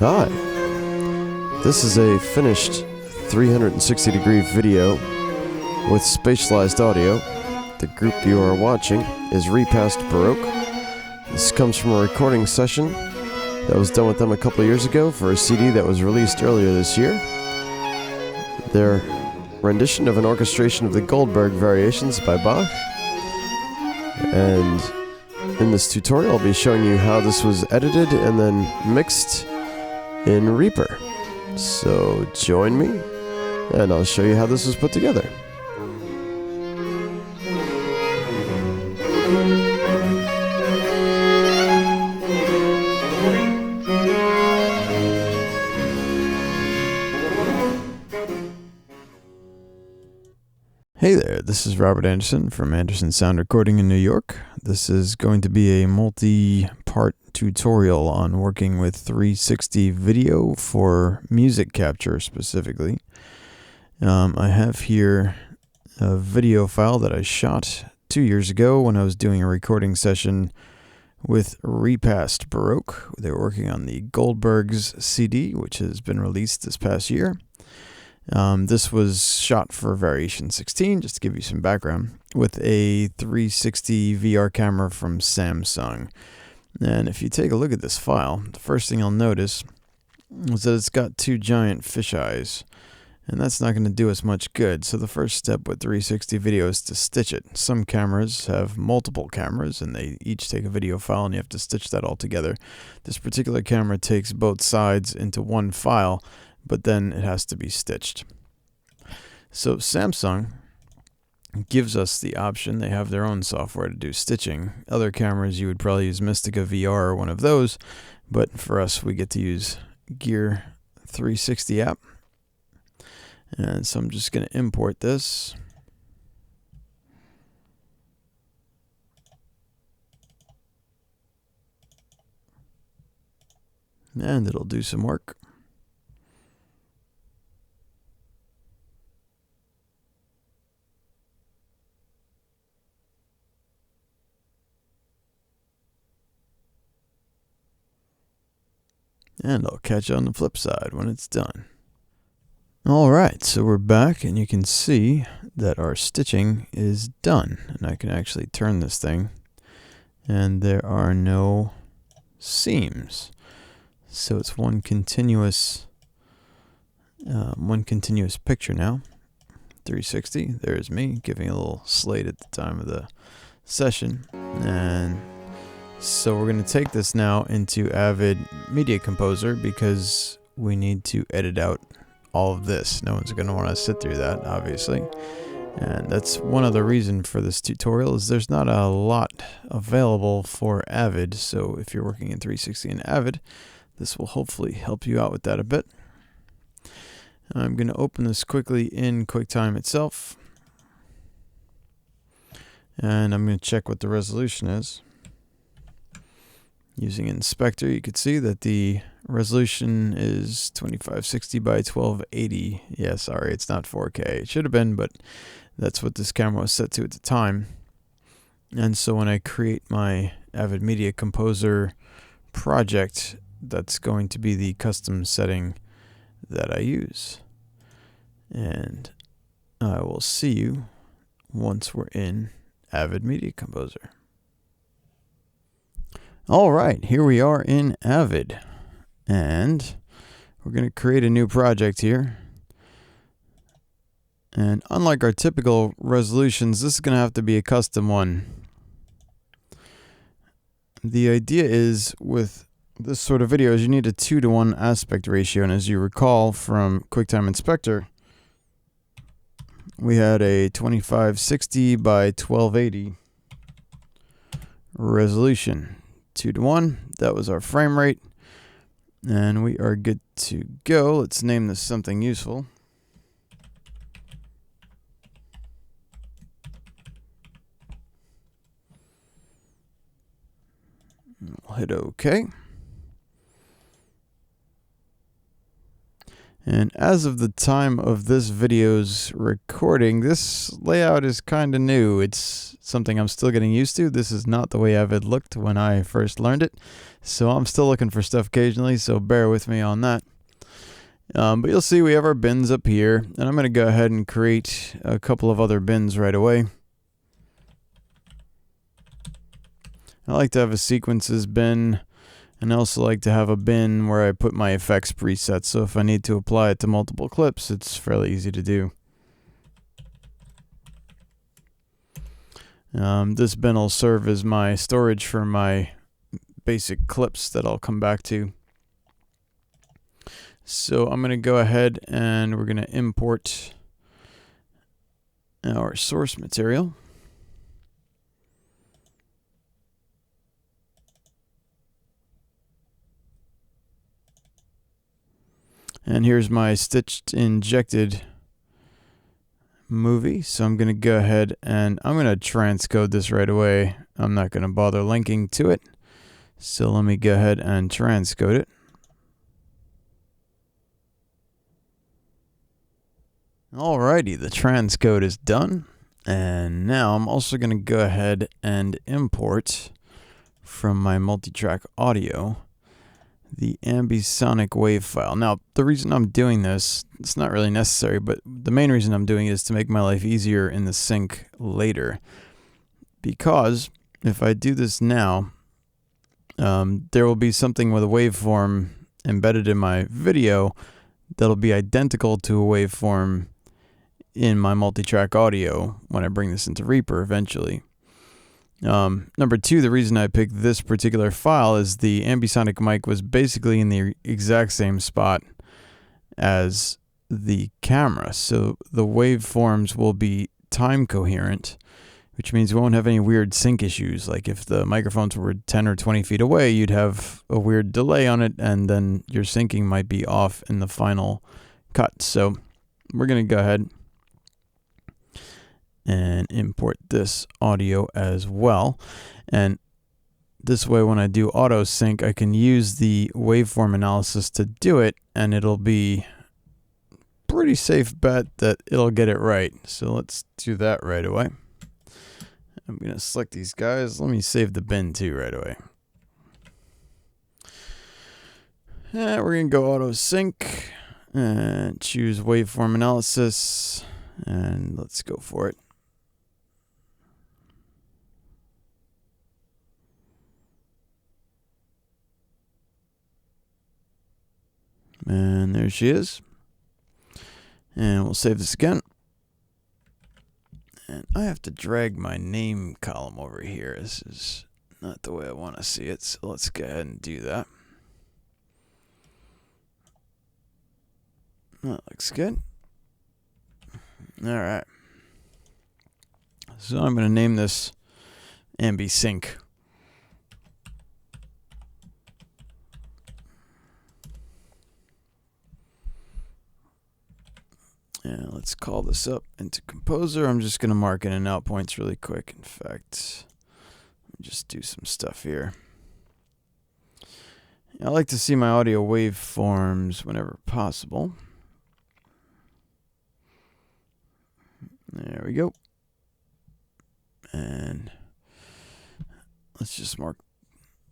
Hi, this is a finished 360-degree video with spatialized audio. The group you are watching is Repast Baroque. This comes from a recording session that was done with them a couple of years ago for a CD that was released earlier this year. Their rendition of an orchestration of the Goldberg Variations by Bach. And in this tutorial, I'll be showing you how this was edited and then mixed in Reaper. So join me, and I'll show you how this was put together. Hey there, this is Robert Anderson from Anderson Sound Recording in New York. This is going to be a multi-part tutorial on working with 360 video for music capture specifically. I have here a video file that I shot 2 years ago when I was doing a recording session with Repast Baroque. They were working on the Goldberg's CD, which has been released this past year. This was shot for Variation 16, just to give you some background, with a 360 VR camera from Samsung. And if you take a look at this file, the first thing you'll notice is that it's got two giant fisheyes, and that's not going to do us much good. So the first step with 360 video is to stitch it. Some cameras have multiple cameras, and they each take a video file, and you have to stitch that all together. This particular camera takes both sides into one file, but then it has to be stitched. So Samsung gives us the option. They have their own software to do stitching. Other cameras, you would probably use Mystica VR or one of those, but for us, we get to use Gear 360 app. And so I'm just going to import this. And it'll do some work. And I'll catch you on the flip side when it's done. Alright, so we're back, and you can see that our stitching is done. And I can actually turn this thing, and there are no seams. So it's one continuous picture now. 360, there's me giving a little slate at the time of the session. And so we're going to take this now into Avid Media Composer because we need to edit out all of this. No one's going to want to sit through that, obviously. And that's one other reason for this tutorial is there's not a lot available for Avid. So if you're working in 360 and Avid, this will hopefully help you out with that a bit. I'm going to open this quickly in QuickTime itself. And I'm going to check what the resolution is. Using Inspector, you could see that the resolution is 2560 by 1280. Yeah, sorry, it's not 4K. It should have been, but that's what this camera was set to at the time. And so when I create my Avid Media Composer project, that's going to be the custom setting that I use. And I will see you once we're in Avid Media Composer. All right, here we are in Avid, and we're going to create a new project here. And unlike our typical resolutions, this is going to have to be a custom one. The idea is with this sort of video is you need a 2:1 aspect ratio, and as you recall from QuickTime Inspector, we had a 2560 by 1280 resolution. 2:1, that was our frame rate, and we are good to go. Let's name this something useful. We'll hit OK. And as of the time of this video's recording, this layout is kind of new. It's something I'm still getting used to. This is not the way Avid looked when I first learned it. So I'm still looking for stuff occasionally, so bear with me on that. But you'll see we have our bins up here, and I'm going to go ahead and create a couple of other bins right away. I like to have a sequences bin, and I also like to have a bin where I put my effects presets, so if I need to apply it to multiple clips, it's fairly easy to do. This bin will serve as my storage for my basic clips that I'll come back to. So I'm going to go ahead and we're going to import our source material. And here's my stitched injected movie. So I'm going to go ahead and I'm going to transcode this right away. I'm not going to bother linking to it. So let me go ahead and transcode it. Alrighty, the transcode is done. And now I'm also going to go ahead and import from my multitrack audio the ambisonic wave file. Now, the reason I'm doing this, it's not really necessary, but the main reason I'm doing it is to make my life easier in the sync later. Because if I do this now, there will be something with a waveform embedded in my video that'll be identical to a waveform in my multitrack audio when I bring this into Reaper eventually. Number two, the reason I picked this particular file is the ambisonic mic was basically in the exact same spot as the camera. So the waveforms will be time coherent, which means we won't have any weird sync issues. Like if the microphones were 10 or 20 feet away, you'd have a weird delay on it, and then your syncing might be off in the final cut. So we're going to go ahead and import this audio as well. And this way, when I do auto sync, I can use the waveform analysis to do it, and it'll be pretty safe bet that it'll get it right. So let's do that right away. I'm going to select these guys. Let me save the bin too right away. And we're going to go auto sync and choose waveform analysis, and let's go for it. And there she is. And we'll save this again. And I have to drag my name column over here. This is not the way I want to see it. So let's go ahead and do that. That looks good. All right. So I'm going to name this ambisync. And let's call this up into Composer. I'm just going to mark in and out points really quick. In fact, let me just do some stuff here. I like to see my audio waveforms whenever possible. There we go. And let's just mark,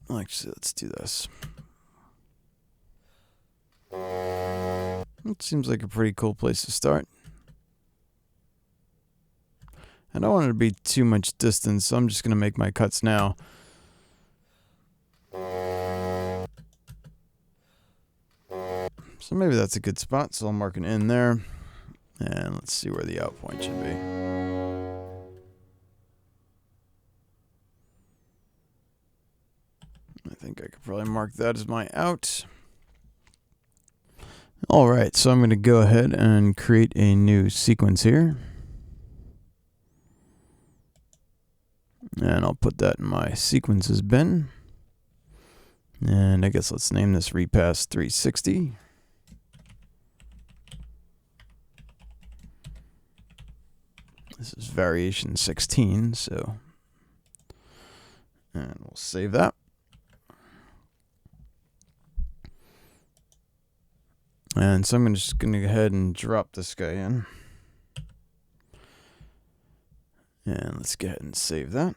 actually, let's do this. It seems like a pretty cool place to start. I don't want it to be too much distance, so I'm just going to make my cuts now. So maybe that's a good spot, so I'll mark an in there. And let's see where the out point should be. I think I could probably mark that as my out. Alright, so I'm going to go ahead and create a new sequence here. And I'll put that in my sequences bin. And I guess let's name this Repast 360. This is variation 16, so, and we'll save that. And And so I'm just going to go ahead and drop this guy in. And let's go ahead and save that.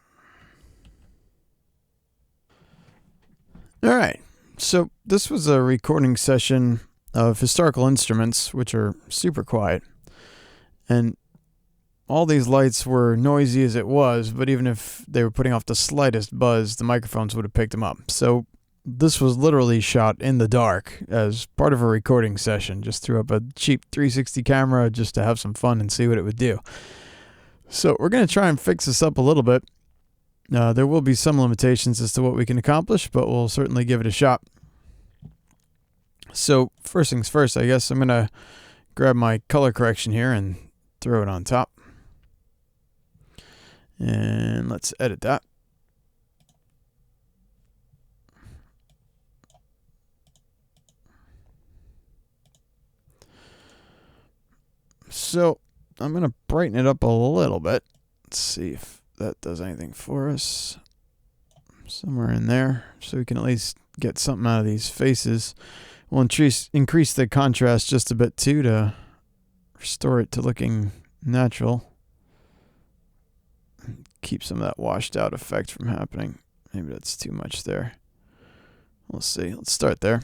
All right. So this was a recording session of historical instruments, which are super quiet. And all these lights were noisy as it was, but even if they were putting off the slightest buzz, the microphones would have picked them up. So this was literally shot in the dark as part of a recording session. Just threw up a cheap 360 camera just to have some fun and see what it would do. So we're going to try and fix this up a little bit. There will be some limitations as to what we can accomplish, but we'll certainly give it a shot. So first things first, I guess I'm going to grab my color correction here and throw it on top. And let's edit that. So I'm going to brighten it up a little bit. Let's see if that does anything for us. Somewhere in there, so we can at least get something out of these faces. We'll increase the contrast just a bit too to restore it to looking natural. Keep some of that washed out effect from happening. Maybe that's too much there. We'll see. Let's start there.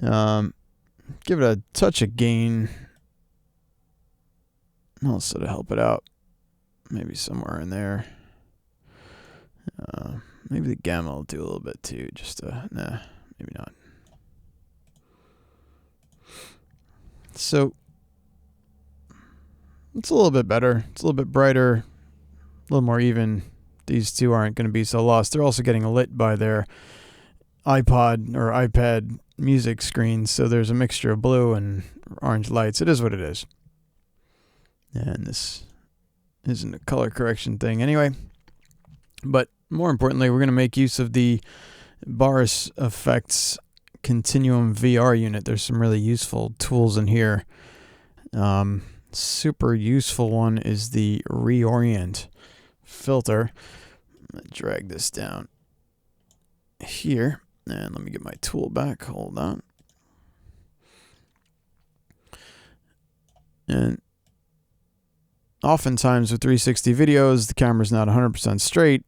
Give it a touch of gain. Also to help it out. Maybe somewhere in there. Maybe the gamma will do a little bit too. Just nah, maybe not. So it's a little bit better. It's a little bit brighter, a little more even. These two aren't going to be so lost. They're also getting lit by their iPod or iPad music screens, so there's a mixture of blue and orange lights. It is what it is. And this isn't a color correction thing anyway. But more importantly, we're going to make use of the BorisFX Continuum VR unit. There's some really useful tools in here. Super useful one is the Reorient Filter. I'm going to drag this down here. And let me get my tool back. Hold on. And oftentimes with 360 videos, the camera's not 100% straight.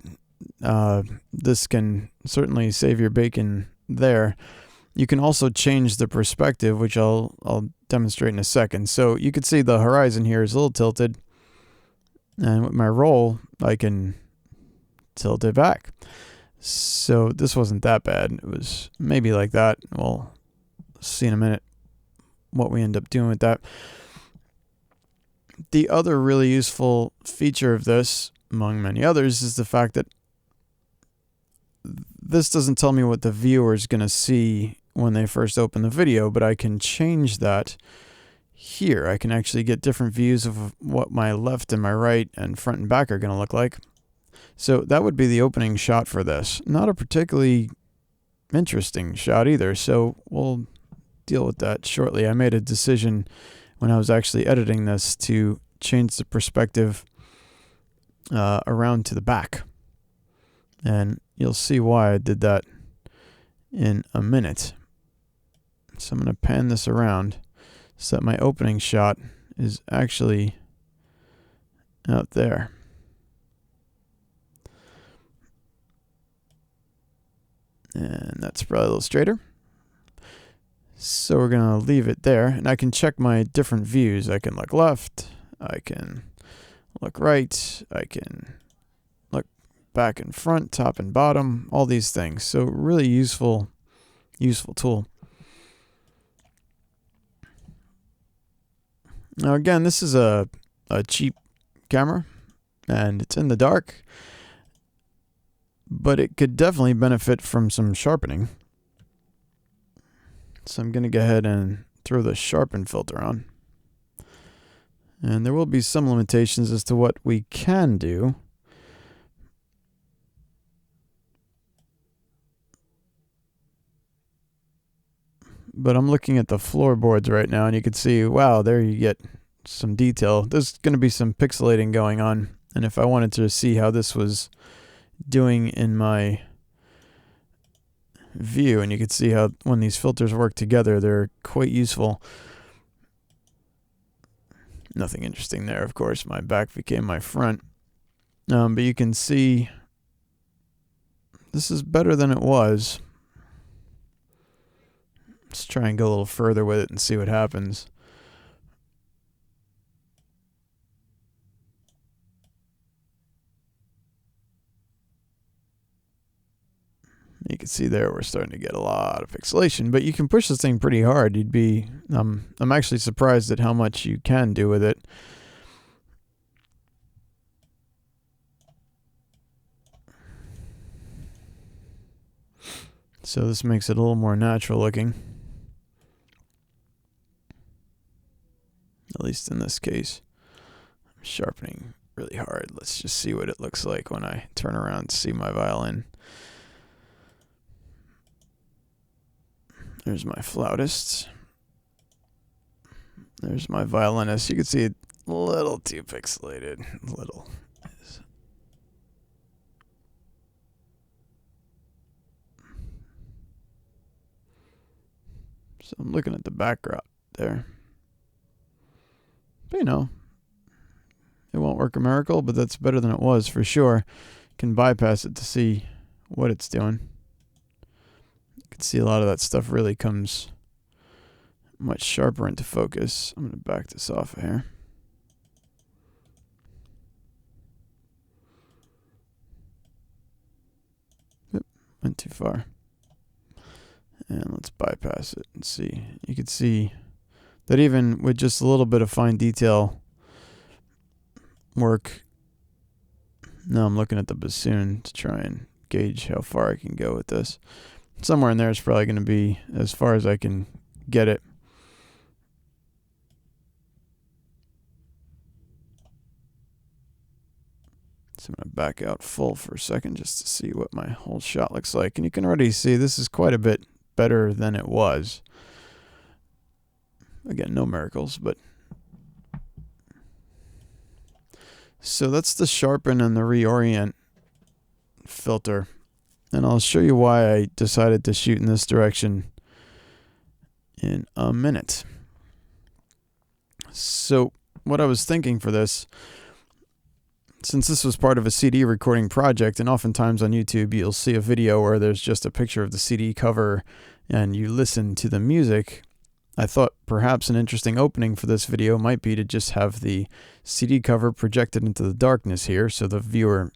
This can certainly save your bacon there. You can also change the perspective, which I'll demonstrate in a second. So you can see the horizon here is a little tilted. And with my roll, I can tilt it back. So this wasn't that bad. It was maybe like that. We'll see in a minute what we end up doing with that. The other really useful feature of this, among many others, is the fact that this doesn't tell me what the viewer is going to see when they first open the video, but I can change that here. I can actually get different views of what my left and my right and front and back are going to look like. So that would be the opening shot for this. Not a particularly interesting shot either, so we'll deal with that shortly. I made a decision when I was actually editing this to change the perspective around to the back. And you'll see why I did that in a minute. So I'm going to pan this around so that my opening shot is actually out there. And that's probably a little straighter. So we're going to leave it there. And I can check my different views. I can look left. I can look right. I can look back and front, top and bottom, all these things. So really useful tool. Now again, this is a cheap camera and it's in the dark, but it could definitely benefit from some sharpening. So I'm going to go ahead and throw the sharpen filter on. And there will be some limitations as to what we can do. But I'm looking at the floorboards right now, and you can see, wow, there you get some detail. There's going to be some pixelating going on. And if I wanted to see how this was doing in my view, and you can see how when these filters work together, they're quite useful. Nothing interesting there, of course. My back became my front. But you can see this is better than it was. Let's try and go a little further with it and see what happens. You can see there we're starting to get a lot of pixelation, but you can push this thing pretty hard. You'd be, I'm actually surprised at how much you can do with it. So this makes it a little more natural looking. At least in this case. I'm sharpening really hard. Let's just see what it looks like when I turn around to see my violin. There's my flautist. There's my violinist. You can see it a little too pixelated. Little. So I'm looking at the background there. But you know, it won't work a miracle, but that's better than it was for sure. You can bypass it to see what it's doing. You can see a lot of that stuff really comes much sharper into focus. I'm going to back this off here. Yep, went too far. And let's bypass it and see. You can see that even with just a little bit of fine detail work. Now I'm looking at the bassoon to try and gauge how far I can go with this. Somewhere in there is probably going to be as far as I can get it. So I'm going to back out full for a second just to see what my whole shot looks like. And you can already see this is quite a bit better than it was. Again, no miracles, but... So that's the sharpen and the reorient filter. And I'll show you why I decided to shoot in this direction in a minute. So what I was thinking for this, since this was part of a CD recording project, and oftentimes on YouTube you'll see a video where there's just a picture of the CD cover and you listen to the music, I thought perhaps an interesting opening for this video might be to just have the CD cover projected into the darkness here so the viewer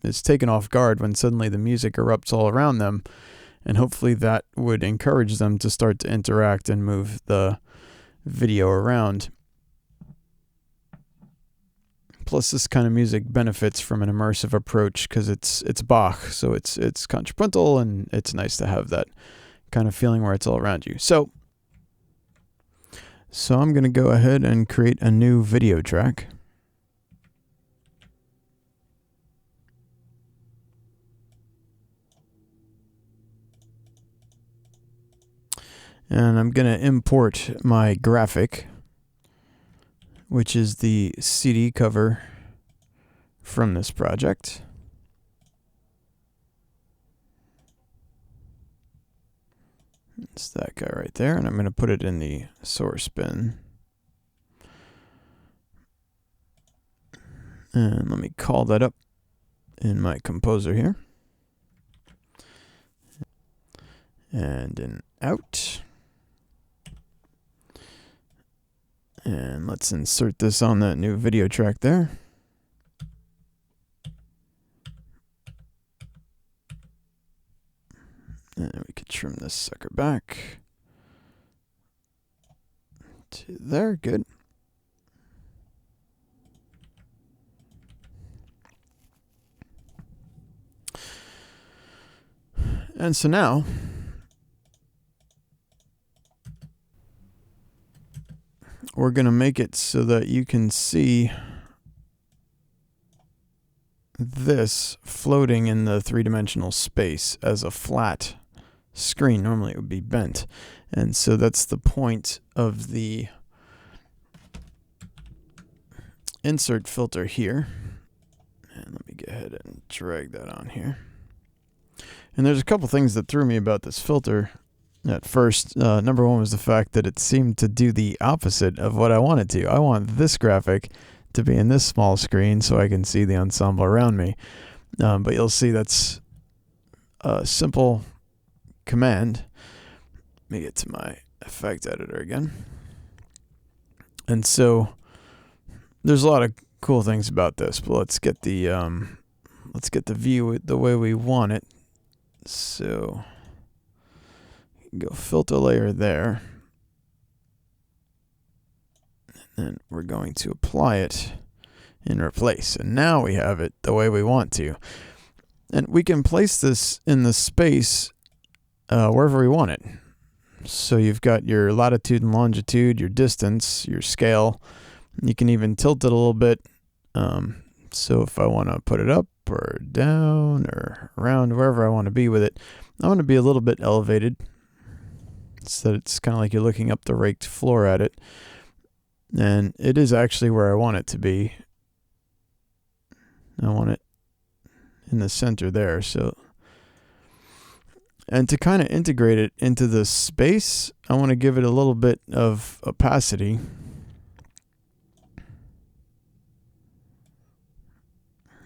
is taken off guard when suddenly the music erupts all around them, and hopefully that would encourage them to start to interact and move the video around. Plus, this kind of music benefits from an immersive approach because it's Bach, so it's contrapuntal, and it's nice to have that kind of feeling where it's all around you. So I'm going to go ahead and create a new video track. And I'm going to import my graphic, which is the CD cover from this project. It's that guy right there, and I'm going to put it in the source bin. And let me call that up in my composer here. And in out. And let's insert this on that new video track there. And we could trim this sucker back to there. Good. And so now we're going to make it so that you can see this floating in the three-dimensional space as a flat screen. Normally it would be bent. And so that's the point of the insert filter here. And let me go ahead and drag that on here. And there's a couple things that threw me about this filter at first. Number one was the fact that it seemed to do the opposite of what I wanted to. I want this graphic to be in this small screen so I can see the ensemble around me. But you'll see that's a simple command. Let me get to my effect editor again. And so there's a lot of cool things about this, but let's get the view the way we want it. So go filter layer there, and then we're going to apply it in replace, and now we have it the way we want to. And we can place this in the space wherever we want it. So you've got your latitude and longitude, your distance, your scale. You can even tilt it a little bit. So if I want to put it up or down or around, wherever I want to be with it, I want to be a little bit elevated so that it's kind of like you're looking up the raked floor at it. And it is actually where I want it to be. I want it in the center there. So, and to kind of integrate it into the space, I want to give it a little bit of opacity.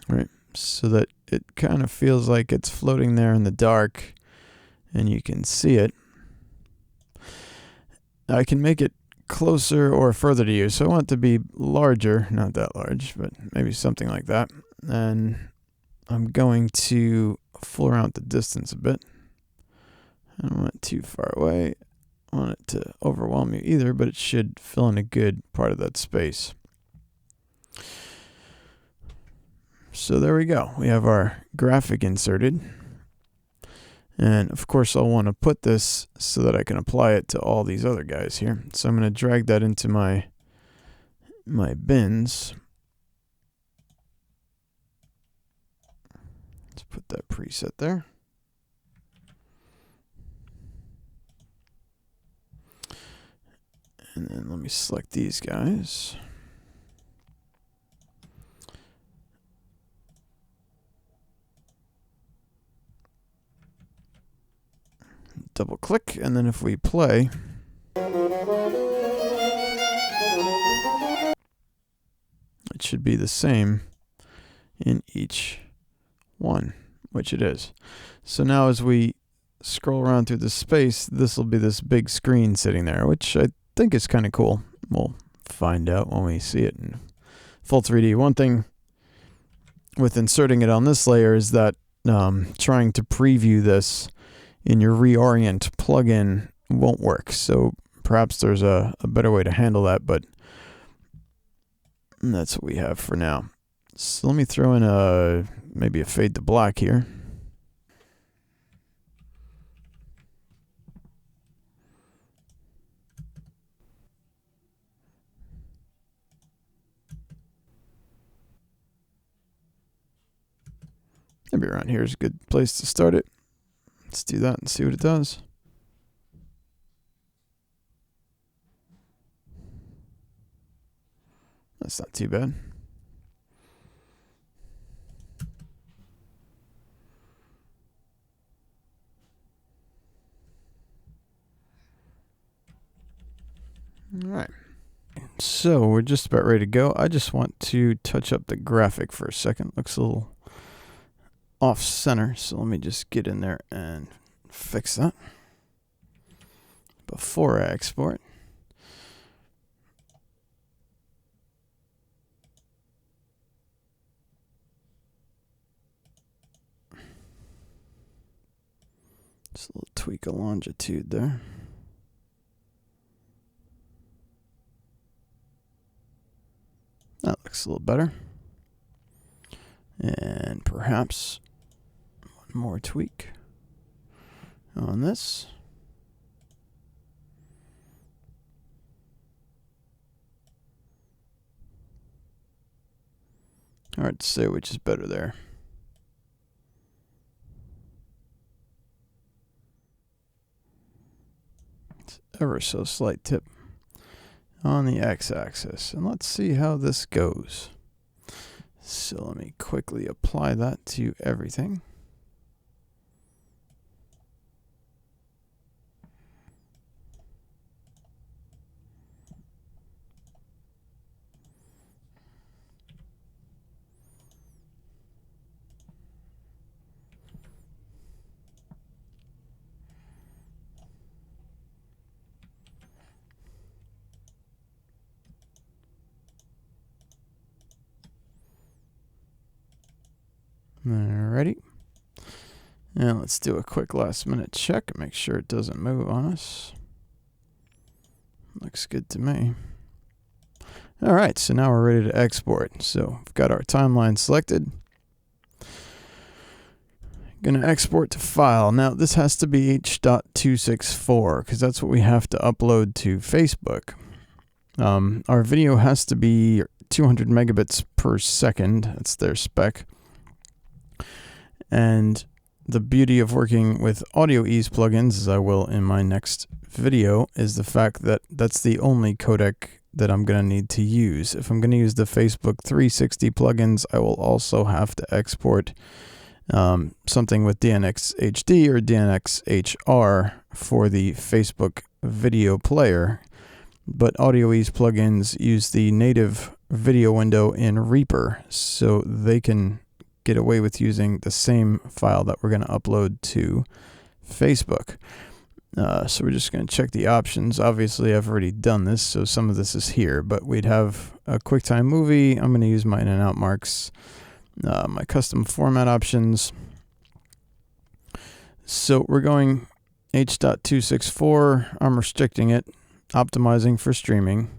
Right, so that it kind of feels like it's floating there in the dark and you can see it. I can make it closer or further to you, so I want it to be larger, not that large, but maybe something like that. And I'm going to fool around with the distance a bit. I don't want it too far away. I want it to overwhelm you either, but it should fill in a good part of that space. So there we go. We have our graphic inserted. And of course I'll want to put this so that I can apply it to all these other guys here. So I'm going to drag that into my bins. Let's put that preset there. And then let me select these guys. Double click, and then if we play, it should be the same in each one, which it is. So now as we scroll around through the space, this will be this big screen sitting there, which I think is kind of cool. We'll find out when we see it in full 3D. One thing with inserting it on this layer is that trying to preview this in your Reorient plugin won't work. So perhaps there's a better way to handle that, but that's what we have for now. So let me throw in maybe a fade to black here. Maybe around here is a good place to start it. Let's do that and see what it does. That's not too bad. All right. So we're just about ready to go. I just want to touch up the graphic for a second. Looks a little off center, so let me just get in there and fix that before I export. Just a little tweak of longitude there. That looks a little better. And perhaps one more tweak on this. Hard to say which is better there. It's ever so slight tip on the x-axis. And let's see how this goes. So let me quickly apply that to everything. Alrighty. Now let's do a quick last minute check. Make sure it doesn't move on us. Looks good to me. Alright, so now we're ready to export. So we've got our timeline selected. Going to export to file. Now this has to be H.264 because that's what we have to upload to Facebook. Our video has to be 200 megabits per second. That's their spec. And the beauty of working with Audio Ease plugins, as I will in my next video, is the fact that that's the only codec that I'm going to need to use. If I'm going to use the Facebook 360 plugins, I will also have to export something with DNX HD or DNX HR for the Facebook video player. But Audio Ease plugins use the native video window in Reaper, so they can get away with using the same file that we're going to upload to Facebook. So we're just going to check the options. Obviously, I've already done this, so some of this is here, but we'd have a QuickTime movie. I'm going to use my in and out marks, my custom format options. So we're going H.264. I'm restricting it, optimizing for streaming.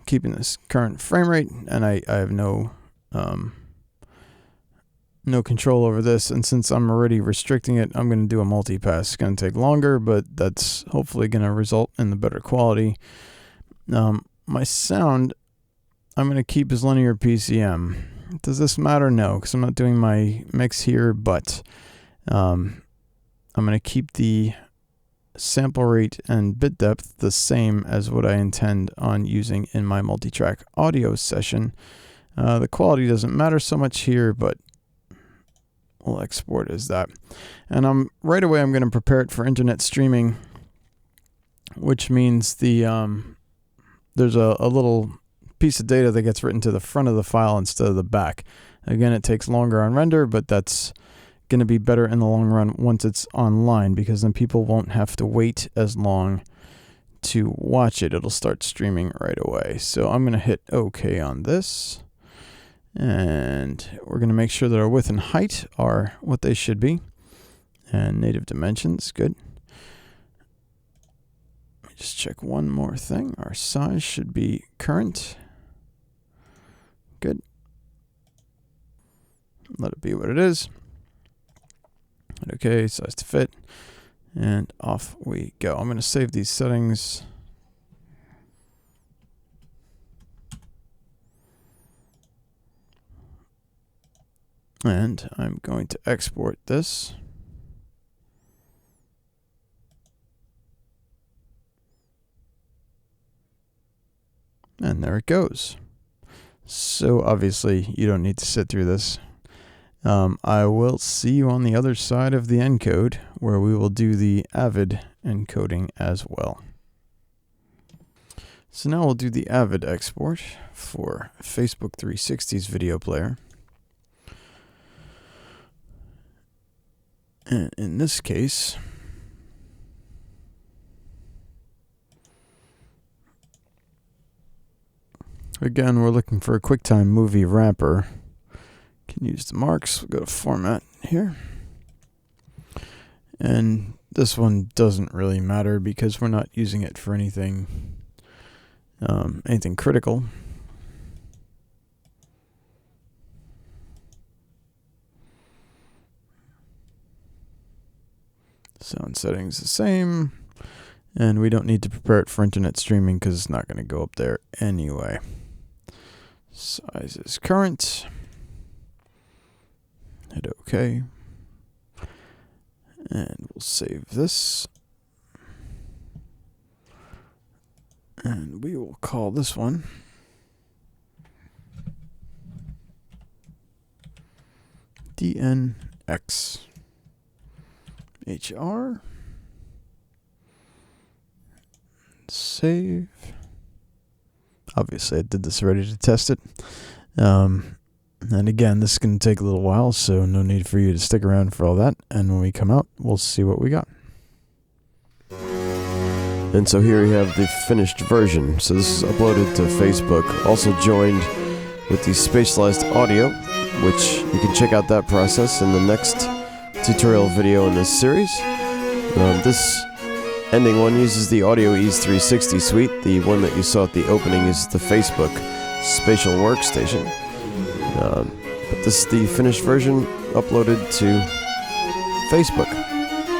Keeping this current frame rate, and I have no control over this, and since I'm already restricting it, I'm going to do a multipass. It's going to take longer, but that's hopefully going to result in the better quality. My sound, I'm going to keep as linear PCM. Does this matter? No, because I'm not doing my mix here, but I'm going to keep the sample rate and bit depth the same as what I intend on using in my multi-track audio session. The quality doesn't matter so much here, but we'll export as that. And right away I'm going to prepare it for internet streaming, which means there's a little piece of data that gets written to the front of the file instead of the back. Again, it takes longer on render, but that's going to be better in the long run once it's online, because then people won't have to wait as long to watch it. It'll start streaming right away. So I'm going to hit OK on this, and we're going to make sure that our width and height are what they should be, and native dimensions. Good. Let me just check one more thing. Our size should be current. Good. Let it be what it is. Okay, size to fit, and off we go. I'm going to save these settings. And I'm going to export this. And there it goes. So obviously you don't need to sit through this. I will see you on the other side of the encode, where we will do the Avid encoding as well. So now we'll do the Avid export for Facebook 360's video player. And in this case, again, we're looking for a QuickTime movie wrapper. Can use the marks. We'll go to format here. And this one doesn't really matter because we're not using it for anything critical. Sound settings the same, and we don't need to prepare it for internet streaming because it's not going to go up there anyway. Size is current. Hit OK. And we'll save this. And we will call this one DNX HR. Save. Obviously, I did this already to test it. And again, this is going to take a little while, so no need for you to stick around for all that. And when we come out, we'll see what we got. And so here we have the finished version. So this is uploaded to Facebook, also joined with the spatialized audio, which you can check out that process in the next tutorial video in this series. This ending one uses the Audio Ease 360 suite. The one that you saw at the opening is the Facebook spatial workstation. But this is the finished version uploaded to Facebook.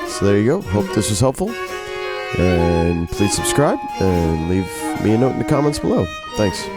So there you go. Hope this was helpful. And please subscribe and leave me a note in the comments below. Thanks.